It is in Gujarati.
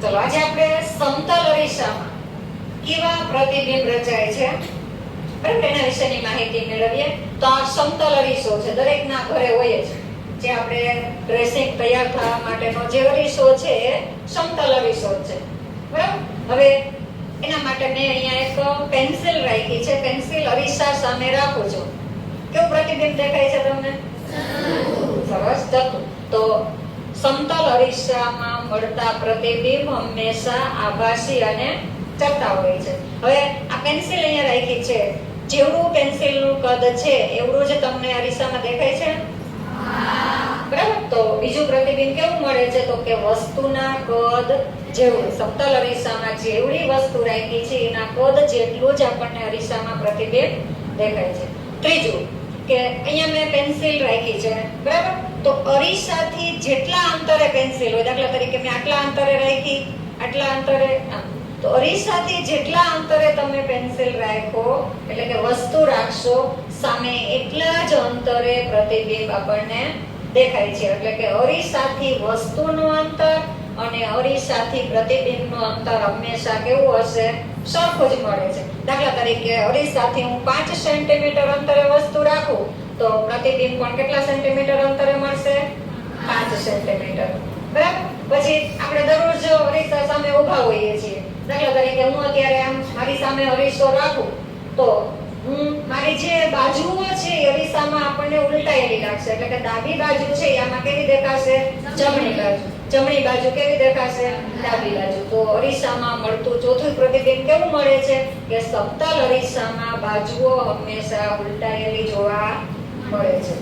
ચલો આજે આપણે સમતલ અરીસામાં કેવા પ્રતિબિંબ રચાય છે બરાબર એના વિશેની માહિતી મેળવીએ. તો આ સમતલ અરીસો છે, દરેકના ઘરે હોય જ. જે આપણે ડ્રેસિંગ તૈયાર થવા માટેનો જે અરીસો છે એ સમતલ અરીસો જ છે બરાબર. હવે એના માટે મેં અહીંયા એક પેન્સિલ રાખી છે. પેન્સિલ અરીસા સામે રાખું છું. કેવું પ્રતિબિંબ દેખાય છે તમને? સરસ. તો સમતલ અરીસામાં મળતા પ્રતિબિંબ હંમેશા આભાસી અને ચપટા હોય છે. હવે આ પેન્સિલ અહીંયા રાખી છે, જેવડું પેન્સિલનું કદ છે એવડું જ તમને અરીસામાં દેખાય છે બરાબર. તો બીજું પ્રતિબિંબ કેવું મળે છે? તો કે વસ્તુના કદ જેવડું. સમતલ અરીસામાં જેવડી વસ્તુ રાખી છે એના કદ જેટલું જ આપણને અરીસામાં પ્રતિબિંબ દેખાય છે. ત્રીજું કે અહીંયા મેં પેન્સિલ રાખી છે બરાબર. તો અરીસાથી જેટલા અંતરે પેન્સિલ હોય, દાખલા તરીકે મેં આટલા અંતરે રાખી, આટલા અંતરે, તો અરીસાથી જેટલા અંતરે તમે પેન્સિલ રાખો એટલે કે વસ્તુ રાખશો સામે એટલા જ અંતરે પ્રતિબિંબ આપણને દેખાય છે. એટલે કે અરીસાથી વસ્તુનું અંતર અને અરીસાથી પ્રતિબિંબનું અંતર હંમેશા કેવું હશે? સરખું જ મળે છે. દાખલા તરીકે અરીસાથી હું 5 સેન્ટીમીટર અંતરે વસ્તુ રાખું તો પ્રતિબિંબ પણ કેટલા સેન્ટીમીટર અંતરે મળશે? 5 સેન્ટીમીટર બરાબર. પછી આપણે દરરોજ અરીસા સામે ઊભા હોઈએ છીએ. દાખલા તરીકે હું અત્યારે આમ મારી સામે અરીસો રાખું તો હું મારી જે બાજુઓ છે એ અરીસામાં આપણને ઉલટાયેલી લાગશે. એટલે કે ડાબી બાજુ છે આમાં કેવી દેખાશે? જમણી બાજુ. જમણી બાજુ કેવી દેખાશે? ડાબી બાજુ. તો અરીસામાં મળતું ચોથું પ્રતિબિંબ કેવું મળે છે? કે સમતલ અરીસામાં બાજુઓ હંમેશા ઉલટાયેલી જોવા મળે છે.